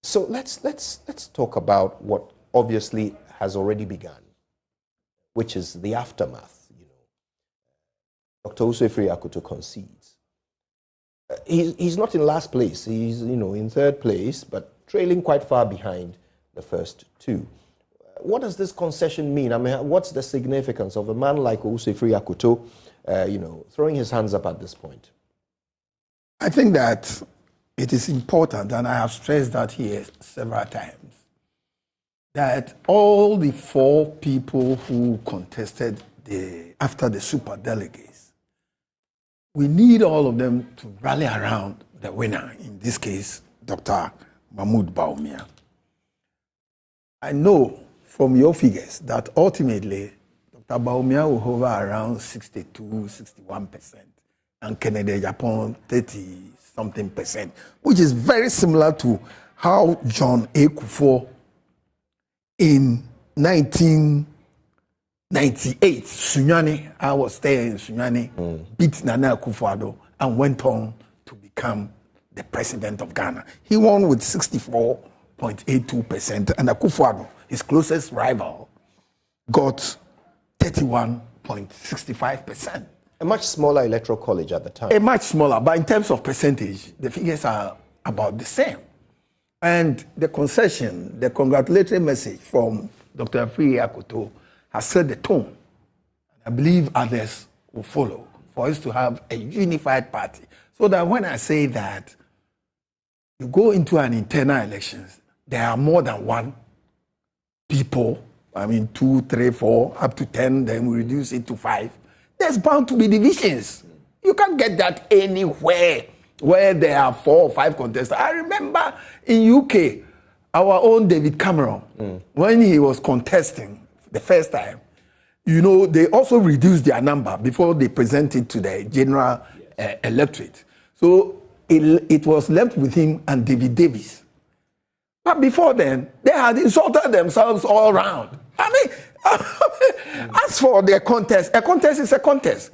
So let's talk about what obviously has already begun, which is the aftermath. Dr. Afriyie Akoto concedes. He's not in last place. He's in third place, but trailing quite far behind the first two. What does this concession mean? I mean, what's the significance of a man like Afriyie Akoto, throwing his hands up at this point? I think that it is important, and I have stressed that here several times, that all the four people who contested after the super delegates, we need all of them to rally around the winner, in this case, Dr. Mahmoud Bawumia. I know from your figures that ultimately Dr. Bawumia will hover around 62, 61%, and Kennedy Japan 30-something%, which is very similar to how John A. Kufuor in 1998, Sunyani, I was there in Sunyani, beat Nana Akufo-Addo and went on to become the president of Ghana. He won with 64.82%, and Akufo-Addo, his closest rival, got 31.65%. A much smaller electoral college at the time. A much smaller, but in terms of percentage, the figures are about the same. And the concession, the congratulatory message from Dr. Afriyie Akoto has set the tone. I believe others will follow for us to have a unified party. So that when I say that you go into an internal elections, there are more than one people, 2, 3, 4, up to 10, then we reduce it to 5. There's bound to be divisions. You can't get that anywhere where there are 4 or 5 contestants. I remember in UK, our own David Cameron, when he was contesting the first time, they also reduced their number before they presented to the general electorate. So it was left with him and David Davis. But before then, they had insulted themselves all around. As for their contest, a contest is a contest.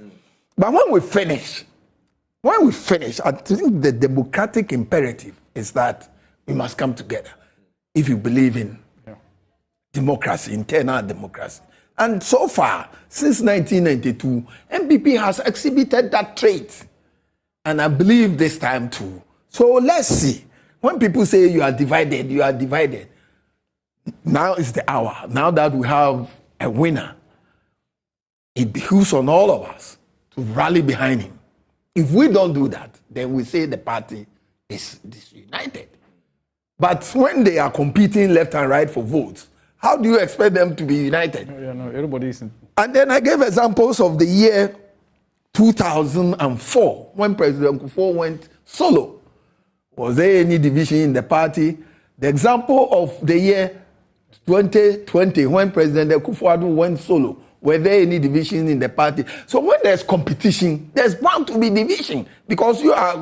But when we finish, I think the democratic imperative is that we must come together if you believe in democracy, internal democracy. And so far, since 1992, NPP has exhibited that trait. And I believe this time too. So let's see. When people say you are divided, you are divided. Now is the hour. Now that we have a winner, it behooves on all of us to rally behind him. If we don't do that, then we say the party is disunited. But when they are competing left and right for votes, how do you expect them to be united? No, everybody isn't. And then I gave examples of the year 2004, when President Kufuor went solo. Was there any division in the party? The example of the year 2020, when President Akufo-Addo went solo, were there any division in the party? So when there's competition, there's bound to be division, because you are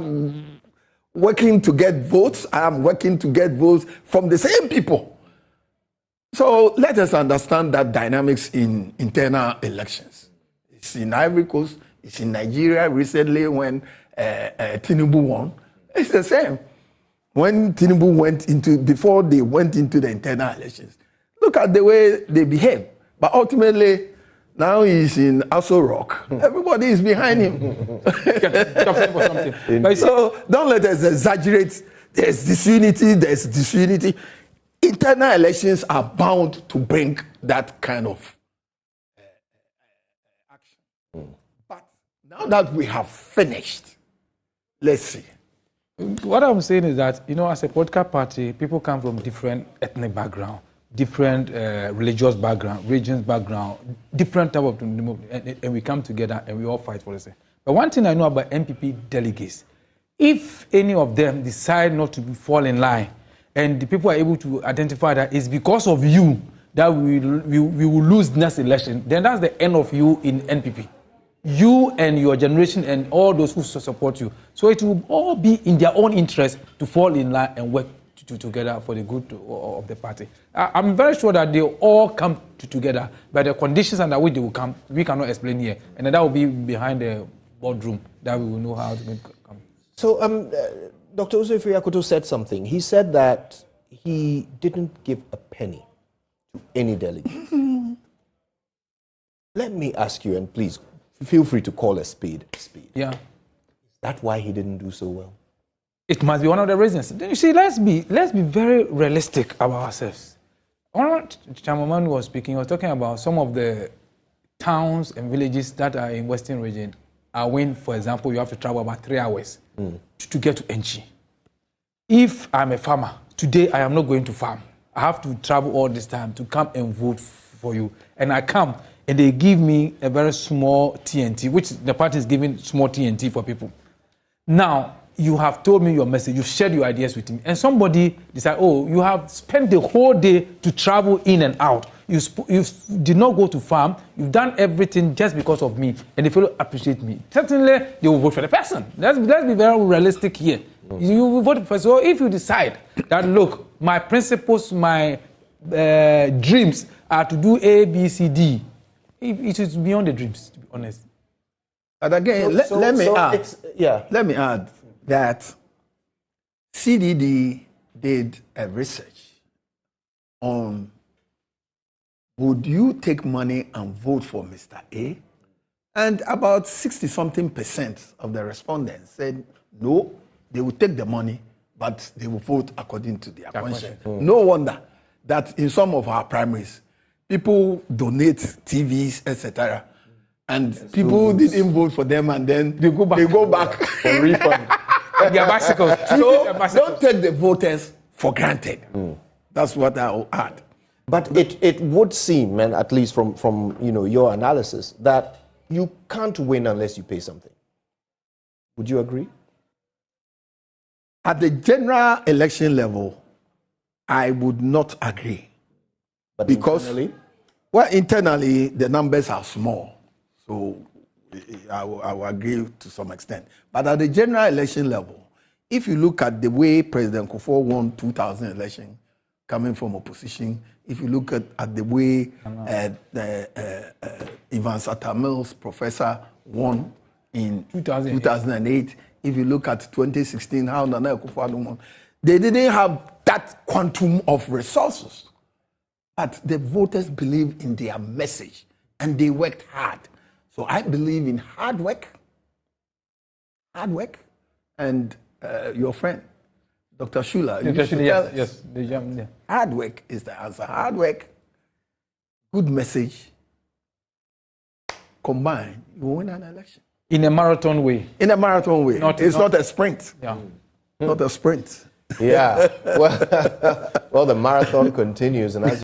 working to get votes, I am working to get votes from the same people. So let us understand that dynamics in internal elections. It's in Ivory Coast, it's in Nigeria recently when Tinubu won. It's the same. When Tinubu before they went into the internal elections, look at the way they behave. But ultimately, now he's in Aso Rock. Everybody is behind him. So don't let us exaggerate. There's disunity. Internal elections are bound to bring that kind of action. But now that we have finished, let's see. What I'm saying is that, as a political party, people come from different ethnic background, different religious background, regions background, different type of, and we come together and we all fight for the same. But one thing I know about NPP delegates, if any of them decide not to fall in line, and the people are able to identify that it's because of you that we will lose next election, then that's the end of you in NPP. You and your generation and all those who support you. So it will all be in their own interest to fall in line and work together for the good of the party. I'm very sure that they all come together, but the conditions under which they will come, we cannot explain here. And that will be behind the boardroom that we will know how to come. So Dr. Afriyie Akoto said something. He said that he didn't give a penny to any delegate. Let me ask you, and please feel free to call a spade a spade. Yeah. Is that why he didn't do so well? It must be one of the reasons. You see, let's be very realistic about ourselves. When Mac Manu was speaking, he was talking about some of the towns and villages that are in Western region are when, for example, you have to travel about 3 hours to get to NG. If I'm a farmer, today I am not going to farm. I have to travel all this time to come and vote for you. And I come and they give me a very small TNT, which the party is giving small TNT for people. Now, you have told me your message, you've shared your ideas with me, and somebody decide, oh, you have spent the whole day to travel in and out. You did not go to farm. You've done everything just because of me, and the fellow appreciate me. Certainly, they will vote for the person. Let's be very realistic here. You will vote for. So if you decide that, look, my principles, my dreams are to do A, B, C, D, it is beyond the dreams, to be honest. But again, let me add that CDD did a research on would you take money and vote for Mr. A? And about 60-something% of the respondents said no, they will take the money, but they will vote according to their conscience. No wonder that in some of our primaries, people donate TVs, etc. And people didn't vote for them, and then they go back. For refund. Their bicycles. So don't take the voters for granted. That's what I will add. But it would seem, and at least from your analysis, that you can't win unless you pay something. Would you agree? At the general election level, I would not agree. But because internally the numbers are small. So I will agree to some extent. But at the general election level, if you look at the way President Kufuor won 2000 election, coming from opposition, if you look at the way Ivan Satamil's professor won in 2008, if you look at 2016, how Nana Akufo-Addo won, they didn't have that quantum of resources. But the voters believe in their message and they worked hard. So I believe in hard work, and your friend, Dr. Schuler. Yes. Hard work is the answer. Hard work, good message, combined, you will win an election. In a marathon way. In a marathon way. It's not a sprint. Yeah. Not a sprint. Yeah. Well, the marathon continues, and as